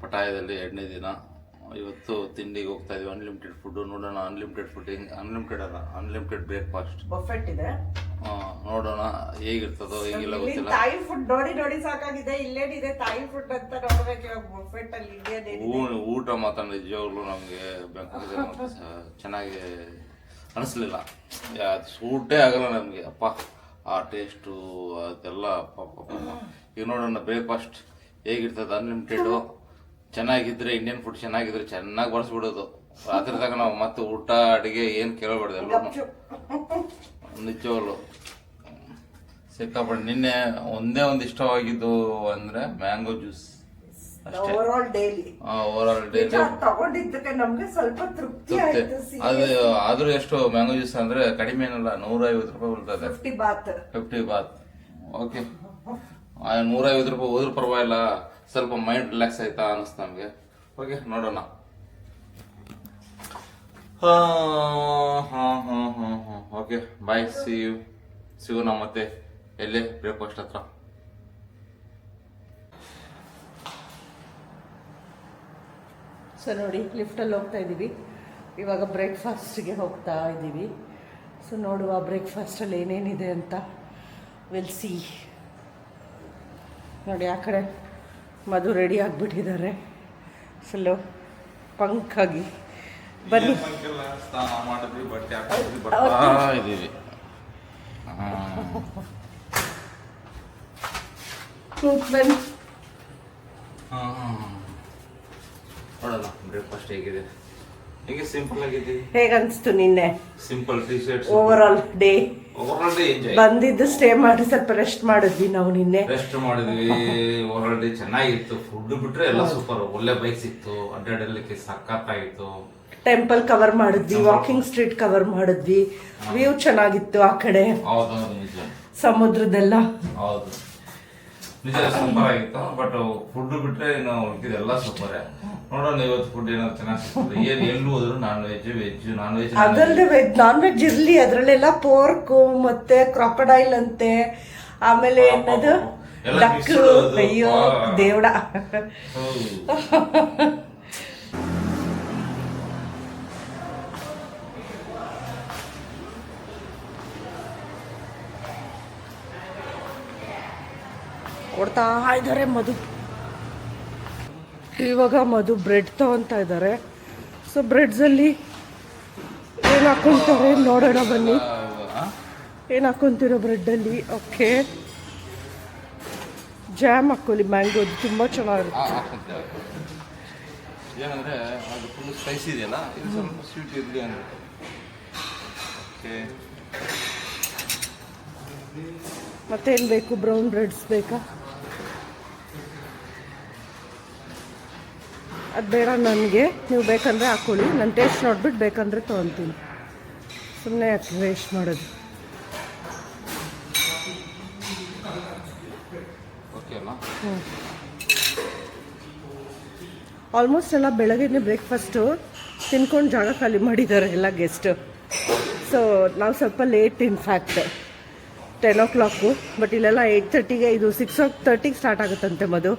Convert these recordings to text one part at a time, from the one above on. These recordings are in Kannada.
ಪಟಾಯದಲ್ಲಿ 2ನೇ ದಿನ. ಇವತ್ತು ತಿಂಡಿಗೆ ಹೋಗ್ತಾ ಇದೀವಿ. ಅನ್ಲಿಮಿಟೆಡ್ ಫುಡ್ ನೋಡೋಣ. Unlimited pudding, unlimited breakfast Buffett ಇದೆ. ನೋಡೋಣ ಹೇಗಿರ್ತದೋ ಹೇಗಿಲ್ಲ ಗೊತ್ತಿಲ್ಲ. ತಾಯಿ ಫುಡ್ ನೋಡಿ ನೋಡಿ ಸಾಕಾಗಿದೆ. ಇಲ್ಲೇನಿದೆ ತಾಯಿ ಫುಡ್ ಅಂತ ನೋಡ್ಬೇಕು. ಇವಾಗ ಬಫೆಟ್ ಅಲ್ಲಿ ಊಟ ಮಾತ್ರ ನಿಜವಾಗ್ಲೂ ನಮ್ಗೆ ಚೆನ್ನಾಗಿ ಅನಿಸ್ಲಿಲ್ಲ. ಊಟೇ ಆಗಲ್ಲ ನಮ್ಗೆ. ಅಪ್ಪ ಆ ಟೇಸ್ಟು ಅದೆಲ್ಲ ಈಗ ನೋಡೋಣ ಬ್ರೇಕ್ಫಾಸ್ಟ್ ಹೇಗಿರ್ತದೆ. ಅನ್ಲಿಮಿಟೆಡು ಚೆನ್ನಾಗಿದ್ರೆ, ಇಂಡಿಯನ್ ಫುಡ್ ಚೆನ್ನಾಗಿದ್ರೆ ಚೆನ್ನಾಗಿ ಬಳಸ್ಬಿಡೋದು. ರಾತ್ರಿದಾಗ ನಾವು ಮತ್ತೆ ಊಟ ಅಡಿಗೆ ಏನು ಕೇಳಬಾರ್ದು ಎಲ್ಲರೂ ನಿಜವಾಗ್ಲು ಸಿಕ್ಕಾಪಟ್ಟೆ. ನಿನ್ನೆ ಒಂದೇ ಒಂದು ಇಷ್ಟವಾಗಿದ್ದು ಅಂದ್ರೆ ಮ್ಯಾಂಗೋ ಜ್ಯೂಸ್ ಅಷ್ಟೇ. ಓವರ್ ಡೈಲಿ ತಗೊಂಡಿದ್ದಕ್ಕೆ ನಮ್ಗೆ ಸ್ವಲ್ಪ ತೃಪ್ತಿ ಆಯ್ತು. ಅದು ಆದ್ರೂ ಎಷ್ಟು ಮ್ಯಾಂಗೋ ಜ್ಯೂಸ್ ಅಂದ್ರೆ ಕಡಿಮೆ ಏನಲ್ಲ, 150 ರೂಪಾಯಿ ಬರ್ತದೆ. 50 ಬಾತ್. ಓಕೆ, 150 ರೂಪಾಯಿ ಹೋದ್ರೂ ಪರವಾಗಿಲ್ಲ. ಸ್ವಲ್ಪ ಮೈಂಡ್ ರಿಲ್ಯಾಕ್ಸ್ ಆಯ್ತಾ ಅನಿಸ್ತು ನಮ್ಗೆ. ಓಕೆ, ನೋಡೋಣ. ಓಕೆ, ಬಾಯ್. ಸಿಗೋಣ ಮತ್ತೆ ಎಲ್ಲೇ ಬ್ರೇಕ್ಫಾಸ್ಟ್ ಹತ್ರ. ಸೊ ನೋಡಿ, ಲಿಫ್ಟಲ್ಲಿ ಹೋಗ್ತಾ ಇದ್ದೀವಿ. ಇವಾಗ ಬ್ರೇಕ್ಫಾಸ್ಟ್ಗೆ ಹೋಗ್ತಾ ಇದ್ದೀವಿ. ಸೊ ನೋಡುವ ಬ್ರೇಕ್ಫಾಸ್ಟಲ್ಲಿ ಏನೇನಿದೆ ಅಂತ. Will see. ನೋಡಿ, ಆ ಕಡೆ ಮಧು ರೆಡಿ ಆಗಿಬಿಟ್ಟಿದ್ದಾರೆ ಫುಲ್ಲು ಪಂಕಾಗಿ. ಬನ್ನಿ. ಸ್ನಾನ ಮಾಡಿದ್ವಿ, ಬಟ್ಟೆ ಹಾಕಿದ್ವಿ, ಬರ್ತಾ ಇದ್ದೀವಿ. ಬನ್ನಿ ನೋಡೋಣ ಬ್ರೇಕ್ಫಾಸ್ಟ್ ಹೇಗಿದೆ. ಹೇಗೆ ಸಿಂಪಲ್ ಆಗಿದೆ. ಹೇಗನ್ಸ್ತು ನಿನ್ನೆ? Simple T shirt. Over all day enjoy. ಬಂದಿದ್ದು ಸ್ಟೇ ಮಾಡಿ ಸ್ವಲ್ಪ ರೆಸ್ಟ್ ಮಾಡಿದ್ವಿ ನಾವು. ನಿನ್ನೆ ರೆಸ್ಟ್ ಮಾಡಿದ್ವಿ. ಓವರ್ ಆಲ್ ಡೇ ಚೆನ್ನಾಗಿತ್ತು. ಫುಡ್ ಬಿಟ್ರೆ ಎಲ್ಲ ಸೂಪರ್. ಒಳ್ಳೆ ಬೈಕ್ ಸಿಕ್ತು. ಅಡ್ಡಾಡಲಿಕ್ಕೆ ಸಖತ್ತಾಗಿತ್ತು. ಟೆಂಪಲ್ ಕವರ್ ಮಾಡಿದ್ವಿ, ವಾಕಿಂಗ್ ಸ್ಟ್ರೀಟ್ ಕವರ್ ಮಾಡಿದ್ವಿ. ವ್ಯೂ ಚೆನ್ನಾಗಿತ್ತು ಆ ಕಡೆ. ಹೌದು, ನಿಜ. ಸಮುದ್ರದೆಲ್ಲ ಹೌದು, ನಿಜ ಸೂಪರ್ ಆಗಿತ್ತು. ಬಟ್ ಫುಡ್ ಬಿಟ್ರೆ ಇನ್ನು ಉಳಿದಿದೆಲ್ಲ ಸೂಪರ್. ನೋಡೋಣ ಇವತ್ತು ಫುಡ್ ಏನಾದ್ರು ಚೆನ್ನಾಗಿ ಸಿಗ್ತದೆ. ಎಲ್ಲಿ ಹೋದ್ರು ನಾನ್ ವೆಜ್. ಅದಲ್ಲದೆ ನಾನ್ ವೆಜ್ ಇರ್ಲಿ. ಅದ್ರಲ್ಲೆಲ್ಲ ಪೋರ್ಕು ಮತ್ತೆ ಕ್ರಾಕೊಡೈಲ್ ಅಂತೆ, ಆಮೇಲೆ ಏನದು ಡಕ್. ಅಯ್ಯೋ ದೇವಡ. ಕೊಡ್ತಾ ಇದ್ದಾರೆ ಮಧು. ಇವಾಗ ಮಧು ಬ್ರೆಡ್ ತಗೊತಾ ಇದ್ದಾರೆ. ಸೊ ಬ್ರೆಡ್ಸಲ್ಲಿ ಏನು ಹಾಕೊತಾರೆ ನೋಡೋಣ ಬನ್ನಿ. ಏನು ಹಾಕೊತಿರೋ ಬ್ರೆಡ್ಡಲ್ಲಿ? ಓಕೆ, ಜಾಮ್ ಹಾಕೊಳ್ಳಿ. ಮ್ಯಾಂಗೋದು ತುಂಬ ಚೆನ್ನಾಗಿರುತ್ತೆ. ಏನಂದ್ರೆ ಅದು ಫುಲ್ ಸ್ಪೈಸಿ ಇದೆಯಲ್ಲ, ಇದು ಸ್ವಲ್ಪ ಸ್ವೀಟ್ ಇರಲಿ ಅಂದ್ರೆ. ಓಕೆ, ಮತ್ತೇನು ಬೇಕು? ಬ್ರೌನ್ ಬ್ರೆಡ್ಸ್ ಬೇಕಾ? ಅದು ಬೇಡ ನನಗೆ. ನೀವು ಬೇಕಂದರೆ ಹಾಕ್ಕೊಳ್ಳಿ. ನಾನು ಟೇಸ್ಟ್ ನೋಡ್ಬಿಟ್ಟು ಬೇಕಂದರೆ ತೊಗೊತೀನಿ. ಸುಮ್ಮನೆ ಯಾಕೆ ವೇಸ್ಟ್ ಮಾಡೋದು. ಓಕೆ, ಓಕೆ ಅಲ್ಲ. ಆಲ್ಮೋಸ್ಟ್ ಎಲ್ಲ ಬೆಳಗ್ಗೆನೇ ಬ್ರೇಕ್ಫಾಸ್ಟು ತಿನ್ಕೊಂಡು ಜಾಗ ಖಾಲಿ ಮಾಡಿದ್ದಾರೆ ಎಲ್ಲ ಗೆಸ್ಟು. ಸೊ ನಾವು ಸ್ವಲ್ಪ ಲೇಟ್ ಇನ್ಫ್ಯಾಕ್ಟ್ 10 o'clock, ಬಟ್ ಇಲ್ಲೆಲ್ಲ 8:30ಗೆ, ಇದು 6:30 ಸ್ಟಾರ್ಟ್ ಆಗುತ್ತಂತೆ ಮದು.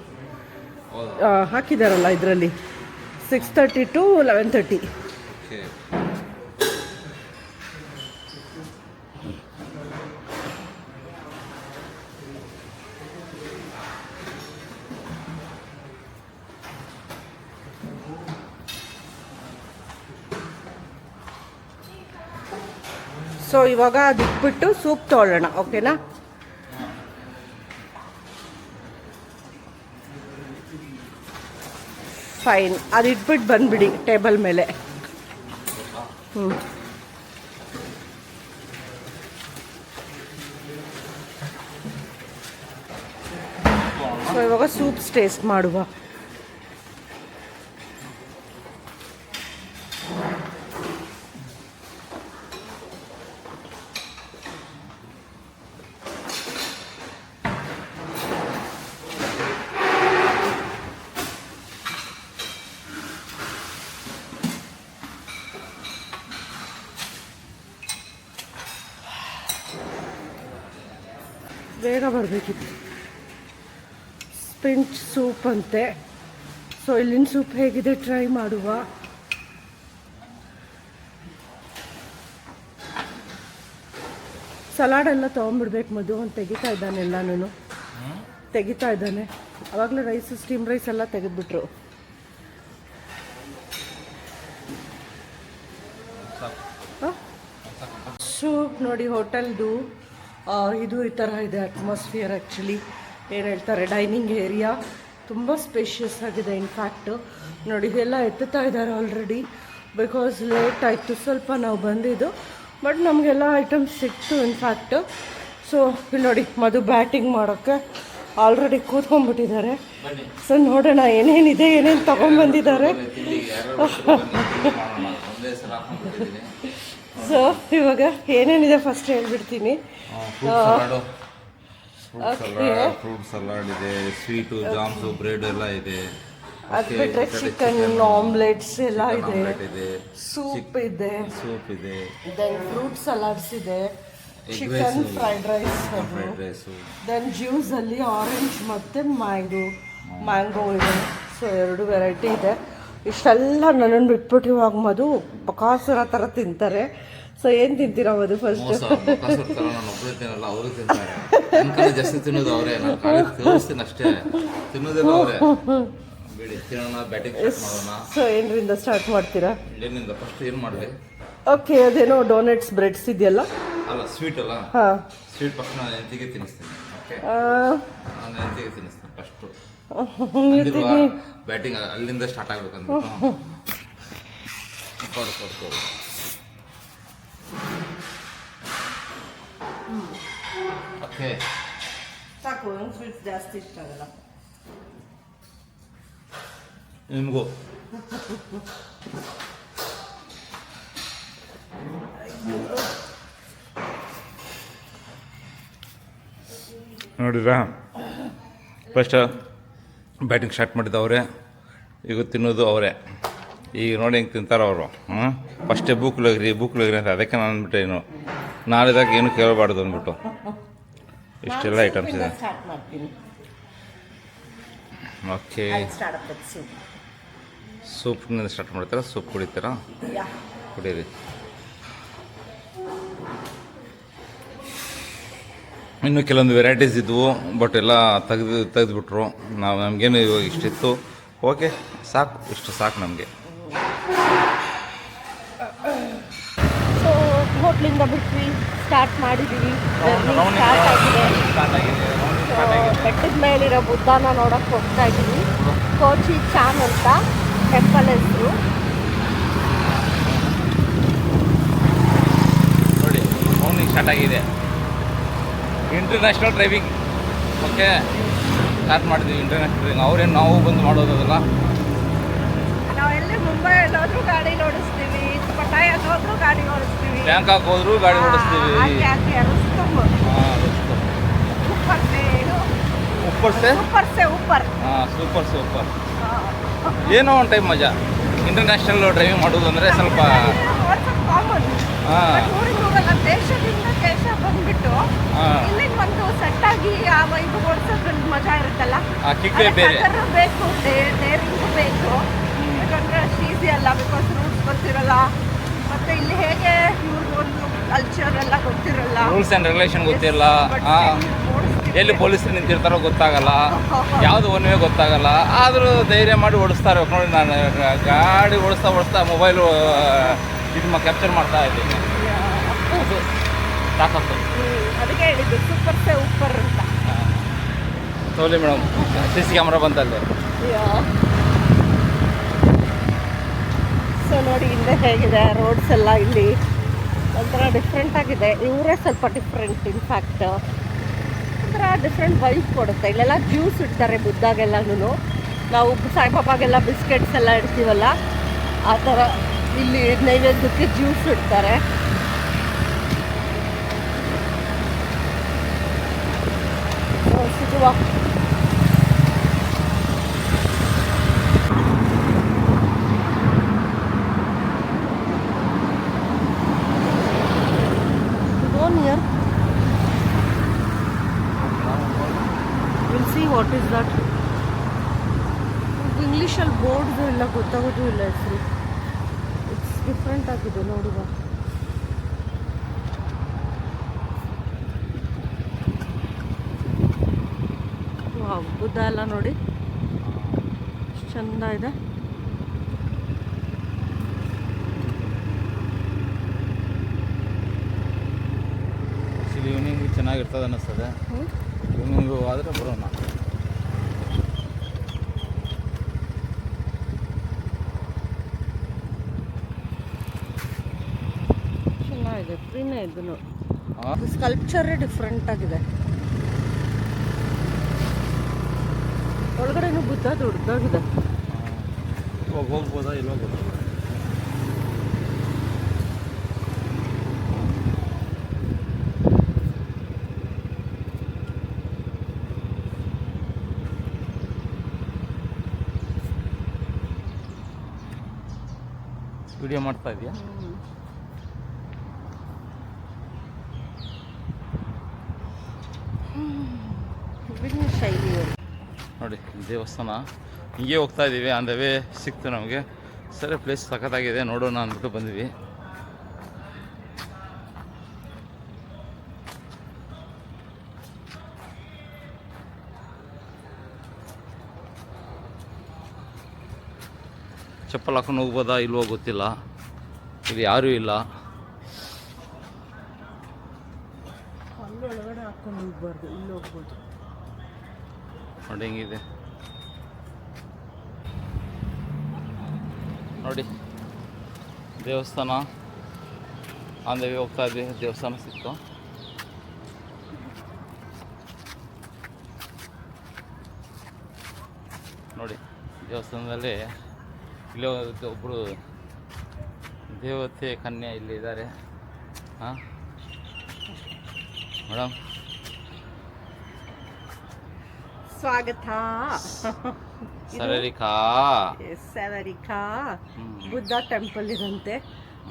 ಹಾಕಿದಾರಲ್ಲ ಇದರಲ್ಲಿ 6:30 to 11:30. ಓಕೆ. ಸೊ ಇವಾಗ ಅದು ಇಟ್ಬಿಟ್ಟು ಸೂಪ್ ತೊಗೊಳ್ಳೋಣ, ಓಕೆನಾ? ಫೈನ್, ಅದು ಇಟ್ಬಿಟ್ಟು ಬಂದ್ಬಿಡಿ ಟೇಬಲ್ ಮೇಲೆ. ಸೊ ಇವಾಗ ಸೂಪ್ಸ್ ಟೇಸ್ಟ್ ಮಾಡುವ. ಬೇಗ ಬರಬೇಕಿತ್ತು. ಸ್ಪಿಂಚ್ ಸೂಪ್ ಅಂತೆ. ಸೊ ಇಲ್ಲಿನ ಸೂಪ್ ಹೇಗಿದೆ ಟ್ರೈ ಮಾಡುವ. ಸಲಾಡೆಲ್ಲ ತೊಗೊಂಬಿಡ್ಬೇಕು ಮಧು ಅಂತ ತೆಗಿತಾ ಇದ್ದಾನೆ ಎಲ್ಲನೂ. ತೆಗಿತಾ ಇದ್ದಾನೆ. ಆವಾಗಲೇ ರೈಸ್, ಸ್ಟೀಮ್ ರೈಸ್ ಎಲ್ಲ ತೆಗೆದ್ಬಿಟ್ರು. ಸೂಪ್ ನೋಡಿ ಹೋಟೆಲ್ದು ಇದು ಈ ಥರ ಇದೆ ಅಟ್ಮಾಸ್ಫಿಯರ್. ಆ್ಯಕ್ಚುಲಿ ಏನು ಹೇಳ್ತಾರೆ, ಡೈನಿಂಗ್ ಏರಿಯಾ ತುಂಬ ಸ್ಪೇಷಿಯಸ್ ಆಗಿದೆ. ಇನ್ಫ್ಯಾಕ್ಟು ನೋಡಿ ಇದೆಲ್ಲ ಎತ್ತುತ್ತಾ ಇದ್ದಾರೆ ಆಲ್ರೆಡಿ, ಬಿಕಾಸ್ ಲೇಟ್ ಆಯಿತು ಸ್ವಲ್ಪ ನಾವು ಬಂದಿದ್ದು. ಬಟ್ ನಮಗೆಲ್ಲ ಐಟಮ್ಸ್ ಸಿಕ್ತು ಇನ್ಫ್ಯಾಕ್ಟು. ಸೊ ಇಲ್ಲಿ ನೋಡಿ ಮಧು ಬ್ಯಾಟಿಂಗ್ ಮಾಡೋಕ್ಕೆ ಆಲ್ರೆಡಿ ಕೂತ್ಕೊಂಡ್ಬಿಟ್ಟಿದ್ದಾರೆ. ಸೊ ನೋಡೋಣ ಏನೇನಿದೆ, ಏನೇನು ತೊಗೊಂಡ್ಬಂದಿದ್ದಾರೆ. ಸೊ ಇವಾಗ ಏನೇನಿದೆ ಫಸ್ಟ್ ಹೇಳ್ಬಿಡ್ತೀನಿ. ಫ್ರೂಟ್ ಸಲಾಡ್ ಇದೆ, ಸ್ವೀಟು, ಜಾಮ್ಸು, ಬ್ರೆಡ್ ಎಲ್ಲ ಇದೆ. ಅದು ಬಿಟ್ಟರೆ ಚಿಕನ್ ಆಮ್ಲೆಟ್ಸ್ ಎಲ್ಲ ಇದೆ, ಸೂಪ್ ಇದೆ, ದೆನ್ ಫ್ರೂಟ್ ಸಲಾಡ್ಸ್ ಇದೆ, ಚಿಕನ್ ಫ್ರೈಡ್ ರೈಸ್, ದೆನ್ ಜ್ಯೂಸಲ್ಲಿ ಆರೆಂಜ್ ಮತ್ತು ಮ್ಯಾಂಗೋ ಇದೆ. ಸೊ 2 ವೆರೈಟಿ ಇದೆ. ಇಷ್ಟೆಲ್ಲ ನನ್ನನ್ನು ಬಿಟ್ಬಿಟ್ಟು ಇವಾಗ ಮಧು ಬಕಾಸುರ ಥರ ತಿಂತಾರೆ. ಸೊ ಏನು ತಿಂತೀರಾ ಮಧು ಫಸ್ಟ್? ಜಾಸ್ತಿ ತಿನ್ನೋದು ಅವರೇ, ಅಷ್ಟೇ ತಿನ್ನೋದಿಲ್ಲ ಅವರೇ. ಸೊ ಏನರಿಂದ ಸ್ಟಾರ್ಟ್ ಮಾಡ್ತೀರಾ? ಏನಿಂದ ಫಸ್ಟ್ ಏನು ಮಾಡಲಿ? ಓಕೆ, ಅದೇನೋ ಡೋನೆಟ್ಸ್ ಬ್ರೆಡ್ಸ್ ಇದೆಯಲ್ಲ, ಅಲ್ಲ ಸ್ವೀಟ್ ಅಲ್ಲ. ಹಾಂ, ಸ್ವೀಟ್ ಫಸ್ಟ್ ನಾನು ಹೆಂಡತಿಗೆ ತಿನ್ನಿಸ್ತೀನಿ. ಓಕೆ, ನಾನು ಹೆಂಡತಿಗೆ ತಿನ್ನಿಸ್ತೀನಿ ಫಸ್ಟು. ಬ್ಯಾಟಿಂಗ್ ಅಲ್ಲಿಂದ ಸ್ಟಾರ್ಟ್ ಆಗ್ಬೇಕಂದ್ಬಿಟ್ಟು ಕೊಡ್ಕೊ. ಓಕೆ ಸಾಕು, ನಂಗೆ ಸ್ವೀಟ್ಸ್ ಜಾಸ್ತಿ ಇಷ್ಟ ಆಗಲ್ಲ. ನಿಮಗೂ ನೋಡಿದ್ರಾ? ಫಸ್ಟ್ ಬ್ಯಾಟಿಂಗ್ ಸ್ಟಾರ್ಟ್ ಮಾಡಿದ್ದು ಅವರೇ, ಈಗ ತಿನ್ನೋದು ಅವರೇ. ಈಗ ನೋಡಿ ಹೆಂಗೆ ತಿಂತಾರೆ ಅವರು. ಫಸ್ಟೇ ಬೂಕ್ಲೋಗ್ರಿ ಅಂತ, ಅದಕ್ಕೆ ನಾನು ಅಂದ್ಬಿಟ್ಟೆ ಏನು ನಾಳೆದಾಗ ಏನು ಕೇಳಬಾರ್ದು ಅಂದ್ಬಿಟ್ಟು ಇಷ್ಟೆಲ್ಲ ಐಟಮ್ಸ್ ಇದೆ. ಓಕೆ, ಸೂಪ್ನಿಂದ ಸ್ಟಾರ್ಟ್ ಮಾಡ್ತೀರಾ? ಸೂಪ್ ಕುಡಿತೀರಾ? ಕುಡೀರಿ. ಇನ್ನೂ ಕೆಲವೊಂದು ವೆರೈಟೀಸ್ ಇದ್ವು, ಬಟ್ ಎಲ್ಲ ತೆಗೆದುಬಿಟ್ರು. ನಮಗೇನು ಇವಾಗ ಇಷ್ಟಿತ್ತು. ಓಕೆ, ಸಾಕು, ಇಷ್ಟು ಸಾಕು ನಮಗೆ. ಸೊ ಹೋಟ್ಲಿಂದ ಬಿಟ್ವಿ, ಸ್ಟಾರ್ಟ್ ಮಾಡಿದ್ದೀವಿ. ಬೆಟ್ಟದ ಮೇಲಿರೋ ಬುದ್ಧನ ನೋಡೋಕ್ಕೆ ಹೋಗ್ತಾ ಇದ್ದೀವಿ. ಕೋಚಿ ಚಾನ್ ಅಂತ ಟೆಂಪಲ್ ಹೆಸರು. ನೋಡಿ ಮೌನಿಂಗ್ ಸ್ಟಾರ್ಟ್ ಆಗಿದೆ. International driving. ಓಕೆ, ಸ್ಟಾರ್ಟ್ ಮಾಡಿದ್ವಿ ಇಂಟರ್ನ್ಯಾಷನಲ್ ಡ್ರೈವಿಂಗ್. ಅವ್ರೇನು ನಾವು ಬಂದು ಮಾಡೋದಲ್ಲ. ನಾವೆಲ್ಲಿ ಮುಂಬೈ ಎಲ್ಲೋದ್ರೂ ಗಾಡಿ ಓಡಿಸ್ತೀವಿ, ಪಟಾಯ ಹೋದ್ರೂ ಗಾಡಿ ಓಡಿಸ್ತೀವಿ, ಬ್ಯಾಂಕಾಕ್ ಹೋದ್ರೂ ಗಾಡಿ ಓಡಿಸ್ತೀವಿ. ऊपर से ऊपर से ऊपर ಹಾಂ ಸೂಪರ್ ಏನೋ ಒಂದು ಟೈಮ್ ಮಜಾ ಇಂಟರ್ನ್ಯಾಷನಲ್ ಡ್ರೈವಿಂಗ್ ಮಾಡೋದು ಅಂದರೆ ಸ್ವಲ್ಪ ಕಾಮನ್ ಹಾಂ ಊರಿಗೆ ಹೋಗಲ್ಲ ದೇಶದಿಂದ ದೇಶ ಬಂದ್ಬಿಟ್ಟು ಹಾಂ ಇಲ್ಲಿಗೆ ಒಂದು ಸೆಟ್ ಆಗಿ ಆ ವೈಬ್ ಓಡಿಸೋದ್ರಲ್ಲಿ ಮಜಾ ಇರುತ್ತಲ್ಲ ಆ ಕಿಕ್ಕೇ ಬೇರೆ ಅದರ ಬೇಕು ಡೇರಿಂಗು ಬೇಕು ಯಾಕಂದ್ರೆ ಅಷ್ಟು ಈಸಿ ಅಲ್ಲ ಬಿಕಾಸ್ ರೂಟ್ಸ್ ಗೊತ್ತಿರಲ್ಲ ಮತ್ತೆ ಇಲ್ಲಿ ಹೇಗೆ ಇವ್ರಿಗೊಂದು ಕಲ್ಚರ್ ಎಲ್ಲ ಗೊತ್ತಿರಲ್ಲ ರೂಲ್ಸ್ ಆ್ಯಂಡ್ ರೆಗ್ಯುಲೇಷನ್ ಗೊತ್ತಿಲ್ಲ ಹಾಂ ಎಲ್ಲಿ ಪೊಲೀಸರು ನಿಂತಿರ್ತಾರೋ ಗೊತ್ತಾಗಲ್ಲ ಯಾವುದು ಒನ್ ವೇ ಗೊತ್ತಾಗಲ್ಲ ಆದರೂ ಧೈರ್ಯ ಮಾಡಿ ಓಡಿಸ್ತಾರೆ ನೋಡಿ ನಾನು ಗಾಡಿ ಓಡಿಸ್ತಾ ಮೊಬೈಲು ಇದು ಕ್ಯಾಪ್ಚರ್ ಮಾಡ್ತಾ ಇದ್ದೀನಿ ಅದು ಸಾಕತ್ತು ಅದಕ್ಕೆ ಹೇಳಿದ್ದು ಸೂಪರ್ ಸೆ ಉಪ್ಪರ್ ಅಂತ ತೋಲಿ ಮೇಡಮ್ CC ಕ್ಯಾಮ್ರಾ ಬಂತಲ್ಲೇ ಸೊ ನೋಡಿ ಹಿಂದೆ ಹೇಗಿದೆ ರೋಡ್ಸ್ ಎಲ್ಲ ಇಲ್ಲಿ ಒಂಥರ ಡಿಫ್ರೆಂಟ್ ಆಗಿದೆ ಇವರೇ ಸ್ವಲ್ಪ ಡಿಫ್ರೆಂಟ್ ಇನ್ಫ್ಯಾಕ್ಟ್ ಒಂಥರ ಡಿಫ್ರೆಂಟ್ ವೈಫ್ ಕೊಡುತ್ತೆ ಇಲ್ಲೆಲ್ಲ ಜ್ಯೂಸ್ ಇಡ್ತಾರೆ ಬುದ್ಧಾಗೆಲ್ಲನೂ ನಾವು ಸಾಯಿಬಾಬಾಗೆಲ್ಲ ಬಿಸ್ಕೆಟ್ಸ್ ಎಲ್ಲ ಇಡ್ತೀವಲ್ಲ ಆ ಥರ ಇಲ್ಲಿ ನೈವೇದ್ಯಕ್ಕೆ ಜ್ಯೂಸ್ ಇಡ್ತಾರೆ ಸಿಗುವ will see what is that ಇಂಗ್ಲೀಷಲ್ಲಿ ಬೋರ್ಡ್ದು ಎಲ್ಲ ಗೊತ್ತಾಗೋದು ಇಲ್ಲ ಹೆಸರು ಇಟ್ಸ್ ಡಿಫ್ರೆಂಟ್ ಆಗಿದೆ ನೋಡುವ ಬುದ್ಧ ಎಲ್ಲ ನೋಡಿ ಎಷ್ಟು ಚಂದ ಇದೆ ಆ್ಯಕ್ಚುಲಿ ಈವ್ನಿಂಗ್ ಚೆನ್ನಾಗಿರ್ತದೆ ಅನ್ನಿಸ್ತದೆ ಈವ್ನಿಂಗು ಆದರೆ ಬರೋಣ ಚೆನ್ನಾಗಿದೆ ಫ್ರೀನೇ ಇದು ನೋಡಿ ಹಾಂ ಸ್ಕಲ್ಪ್ಚರೇ ಡಿಫ್ರೆಂಟ್ ಆಗಿದೆ ಒಳಗಡೆನೂ ಬುದ್ಧ ದೊಡ್ಡದಾಗಿದೆ ಇವಾಗ ಹೋಗ್ಬೋದಾ ಇಲ್ವಾ ಗೊತ್ತಿಲ್ಲ ವಿಡಿಯೋ ಮಾಡ್ತಾ ಇದೆಯಾ ವಿಭಿನ್ನ ಶೈಲಿ ನೋಡಿ ದೇವಸ್ಥಾನ ಹಿಂಗೆ ಹೋಗ್ತಾ ಇದ್ದೀವಿ ಆನ್ ದ ವೇ ಸಿಕ್ತು ನಮಗೆ ಸರಿ ಪ್ಲೇಸ್ ಸಖತ್ತಾಗಿದೆ ನೋಡೋಣ ಅಂದ್ಬಿಟ್ಟು ಬಂದ್ವಿ ಚಪ್ಪಲ್ ಹಾಕೊಂಡು ಹೋಗ್ಬೋದಾ ಇಲ್ವೋ ಗೊತ್ತಿಲ್ಲ ಇಲ್ಲಿ ಯಾರೂ ಇಲ್ಲ ಒಳಗಡೆ ಹಾಕೊಂಡು ಹೋಗ್ಬಾರ್ದು ಇಲ್ಲಿ ಹೋಗ್ಬೋದು ನೋಡಿ ಹೆಂಗಿದೆ ನೋಡಿ ದೇವಸ್ಥಾನ ಆನ್ ದ ವೇ ಹೋಗ್ತಾ ಇದ್ವಿ ದೇವಸ್ಥಾನ ಸಿಕ್ತು ನೋಡಿ ದೇವಸ್ಥಾನದಲ್ಲಿ ಇಲ್ಲೇ ಒಬ್ಬರು ದೇವತೆ ಕನ್ಯೆ ಇಲ್ಲಿ ಇದ್ದಾರೆ ಹಾಂ ಮೇಡಮ್ ಸ್ವಾಗತ ಸರರಿಕಾ ಸವರಿಕಾ ಬುದ್ಧ ಟೆಂಪಲ್ ಇದಂತೆ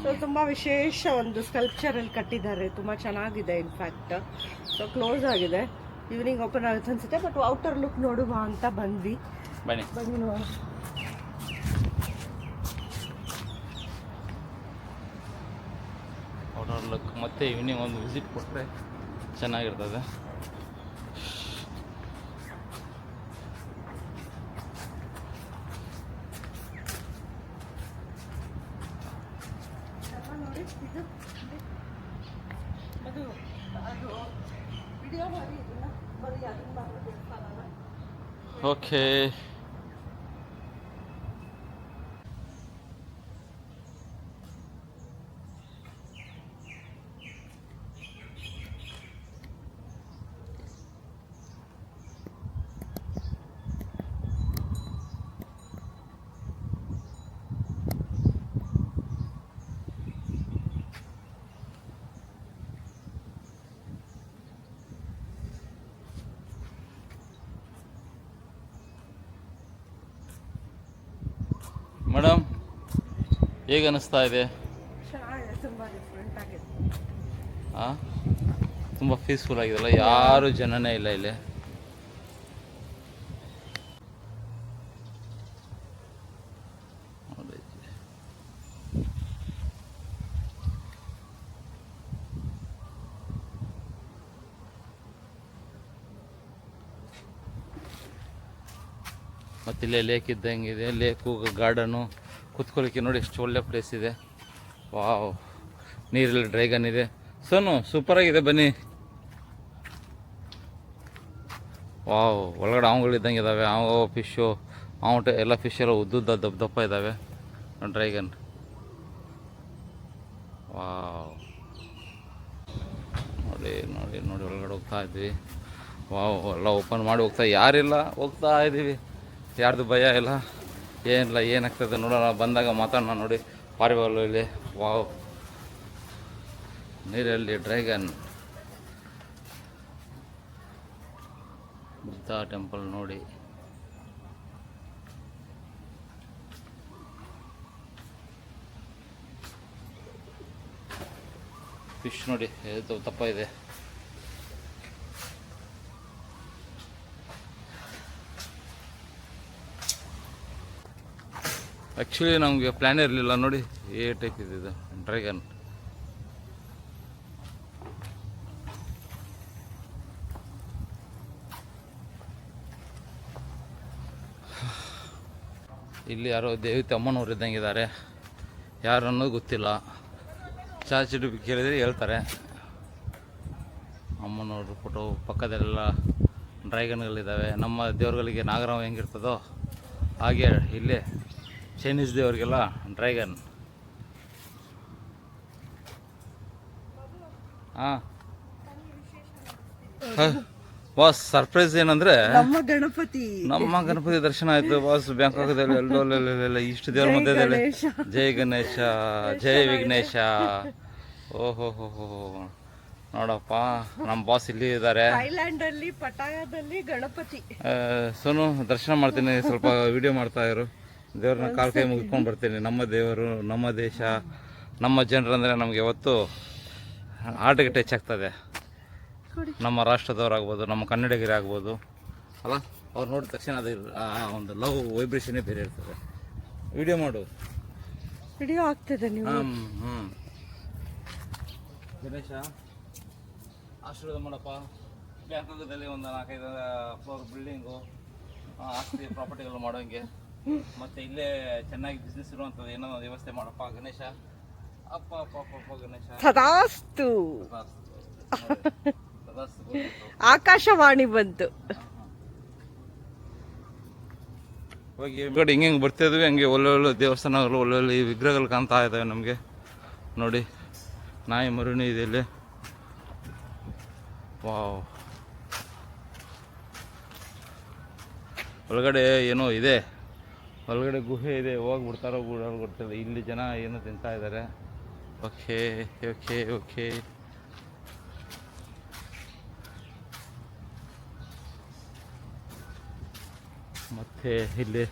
ಸೊ ತುಂಬ ವಿಶೇಷ ಒಂದು ಸ್ಕಲ್ಪ್ಚರಲ್ಲಿ ಕಟ್ಟಿದ್ದಾರೆ ತುಂಬ ಚೆನ್ನಾಗಿದೆ ಇನ್ಫ್ಯಾಕ್ಟ್ ಸೊ ಕ್ಲೋಸ್ ಆಗಿದೆ ಈವ್ನಿಂಗ್ ಓಪನ್ ಆಗುತ್ತೆ ಅನ್ಸುತ್ತೆ ಬಟ್ ಔಟರ್ ಲುಕ್ ನೋಡುವ ಅಂತ ಬಂದ್ವಿ ಬನ್ನಿ ಬನ್ನಿ ನೋಡೋಣ ಔಟರ್ ಲುಕ್ ಮತ್ತೆ ಈವ್ನಿಂಗ್ ಒಂದು ವಿಸಿಟ್ ಕೊಟ್ಟರೆ ಚೆನ್ನಾಗಿರ್ತದೆ ಓಕೆ ಮೇಡಮ್ ಹೇಗೆ ಅನ್ನಿಸ್ತಾ ಇದೆ? ಚೆನ್ನಾಗಿದೆ, ತುಂಬ ಡಿಫ್ರೆಂಟ್ ಆಗಿದೆ. ಹಾಂ, ತುಂಬ ಪೀಸ್ಫುಲ್ ಆಗಿದೆಲ್ಲ, ಯಾರು ಜನನೇ ಇಲ್ಲ ಇಲ್ಲಿ. ನೋಡಿ, ಮತ್ತಿಲ್ಲೇ ಲೇಕ್ ಇದ್ದಂಗಿದೆ, ಲೇಕು ಗಾರ್ಡನು ಕುತ್ಕೊಳ್ಳಿಕ್ಕೆ ನೋಡಿ ಎಷ್ಟು ಒಳ್ಳೆ ಪ್ಲೇಸ್ ಇದೆ. ವಾವ್, ನೀರಲ್ಲಿ ಡ್ರ್ಯಾಗನ್ ಇದೆ. ಸೋನು ಸೂಪರಾಗಿದೆ, ಬನ್ನಿ. ವಾವ್, ಒಳಗಡೆ ಹಾವುಗಳಿದ್ದಂಗೆ ಇದ್ದಾವೆ, ಹಾವು ಫಿಶ್ಶು, ಎಲ್ಲ ಫಿಶ್ ಎಲ್ಲ ಉದ್ದುದ್ದ ದಪ್ಪ ದಪ್ಪ ಇದ್ದಾವೆ. ಡ್ರ್ಯಾಗನ್, ವಾವ್, ನೋಡಿ ನೋಡಿ ನೋಡಿ ಒಳಗಡೆ ಹೋಗ್ತಾ ಇದ್ವಿ. ವಾವ್, ಎಲ್ಲ ಓಪನ್ ಮಾಡಿ ಯಾರಿಲ್ಲ, ಹೋಗ್ತಾ ಇದ್ದೀವಿ, ಯಾರ್ದು ಭಯ ಇಲ್ಲ, ಏನಿಲ್ಲ. ಏನಾಗ್ತದೆ ನೋಡೋಣ, ಬಂದಾಗ ಮಾತಾಡೋಣ. ನೋಡಿ ಪಾರಿವಾಳ, ವಾವ್, ನೀರಲ್ಲಿ ಡ್ರ್ಯಾಗನ್, ಬುದ್ಧ ಟೆಂಪಲ್ ನೋಡಿ. ಫಿಶ್ ನೋಡಿ ಎಷ್ಟು ದಪ್ಪ ಇದೆ. ಆ್ಯಕ್ಚುಲಿ ನಮಗೆ ಪ್ಲ್ಯಾನ್ ಇರಲಿಲ್ಲ. ನೋಡಿ ಏ ಟೈಪ್ ಇದೆ ಡ್ರ್ಯಾಗನ್. ಇಲ್ಲಿ ಯಾರೋ ದೇವತೆ ಅಮ್ಮನವ್ರು ಇದ್ದಂಗಿದ್ದಾರೆ, ಯಾರು ಅನ್ನೋದು ಗೊತ್ತಿಲ್ಲ. ಚಾಚಿಡು ಕೇಳಿದರೆ ಹೇಳ್ತಾರೆ. ಅಮ್ಮನವ್ರ ಫೋಟೋ ಪಕ್ಕದಲ್ಲೆಲ್ಲ ಡ್ರ್ಯಾಗನ್ಗಳಿದ್ದಾವೆ. ನಮ್ಮ ದೇವ್ರುಗಳಿಗೆ ನಾಗರಾವ್ ಹೆಂಗಿರ್ತದೋ ಹಾಗೆ ಇಲ್ಲೇ ಚೈನೀಸ್ ದೇವರಿಗೆಲ್ಲ ಡ್ರ್ಯಾಗನ್. ಹಾಂ ಬಾಸ್, ಸರ್ಪ್ರೈಸ್ ಏನಂದರೆ ನಮ್ಮ ಗಣಪತಿ ದರ್ಶನ ಆಯಿತು ಬಾಸ್. ಬ್ಯಾಂಕಾಕದಲ್ಲಿ ಎಲ್ಲೆಲ್ಲ ಇಷ್ಟು ದೇವ್ರ ಮಧ್ಯದಲ್ಲಿ ಜೈ ಗಣೇಶ, ಜೈ ವಿಘ್ನೇಶ. ಓಹೋ ಹೋ ಹೋ, ನೋಡಪ್ಪ ನಮ್ಮ ಬಾಸ್ ಇಲ್ಲಿ ಇದ್ದಾರೆ. ಥೈಲ್ಯಾಂಡಲ್ಲಿ ಪಟಾಯದಲ್ಲಿ ಗಣಪತಿ. ಸೋನು, ದರ್ಶನ ಮಾಡ್ತೀನಿ, ಸ್ವಲ್ಪ ವಿಡಿಯೋ ಮಾಡ್ತಾ ಇರು. ದೇವ್ರನ್ನ ಕಾಲು ಕೈ ಮುಗಿದ್ಕೊಂಡು ಬರ್ತೀನಿ. ನಮ್ಮ ದೇವರು, ನಮ್ಮ ದೇಶ, ನಮ್ಮ ಜನರಂದರೆ ನಮಗೆ ಯಾವತ್ತು ಹಾರ್ಟಿಗೆ ಟಚ್ ಆಗ್ತದೆ. ನಮ್ಮ ರಾಷ್ಟ್ರದವ್ರಾಗ್ಬೋದು, ನಮ್ಮ ಕನ್ನಡಿಗರೇ ಆಗ್ಬೋದು ಅಲ್ಲ, ಅವ್ರು ನೋಡಿದ ತಕ್ಷಣ ಅದು ಒಂದು ಲವ್ ವೈಬ್ರೇಷನ್ನೇ ಬೇರೆ ಇರ್ತದೆ. ವಿಡಿಯೋ ಮಾಡು, ವಿಡಿಯೋ ಆಗ್ತದೆ ನೀವು. ಗಣೇಶ ಆಶೀರ್ವಾದ ಮಾಡಪ್ಪ. ಬ್ಯಾಂಕಾಕದಲ್ಲಿ ಒಂದು 4-5 ಫ್ಲೋರ್ ಬಿಲ್ಡಿಂಗು, ಆಸ್ತಿ ಪ್ರಾಪರ್ಟಿಗಳು ಮಾಡೋಂಗೆ, ಮತ್ತು ಇಲ್ಲೇ ಚೆನ್ನಾಗಿ ಬಿಸ್ನೆಸ್ ಇರುವಂಥದ್ದು ಏನೋ ಒಂದು ವ್ಯವಸ್ಥೆ ಮಾಡಪ್ಪ ಗಣೇಶ. ಅಪ್ಪ ಅಪ್ಪ ಅಪ್ಪ ಅಪ್ಪ ಗಣೇಶ. ತದಾಸ್ತು. ಆಕಾಶವಾಣಿ ಬಂತು. ಇವಾಗ ಹಿಂಗೆ ಬರ್ತಿದ್ವಿ, ಹಂಗೆ ಒಳ್ಳೊಳ್ಳೆ ದೇವಸ್ಥಾನಗಳು, ಒಳ್ಳೊಳ್ಳೆ ವಿಗ್ರಹಗಳು ಕಾಣ್ತಾ ಇದ್ದಾವೆ ನಮಗೆ. ನೋಡಿ, ನಾಯಿ ಮರುಣಿ ಇದೆ ಇಲ್ಲಿ. ವಾವ್, ಒಳಗಡೆ ಏನೋ ಇದೆ, ಒಳಗಡೆ ಗುಹೆ ಇದೆ. ಹೋಗ್ಬಿಡ್ತಾರೋ ಗೊತ್ತಿಲ್ಲ. ಇಲ್ಲಿ ಜನ ಏನೋ ತಿಂತಾ ಇದ್ದಾರೆ. Okay okay okay. ಮತ್ತು ಇಲ್ಲಿ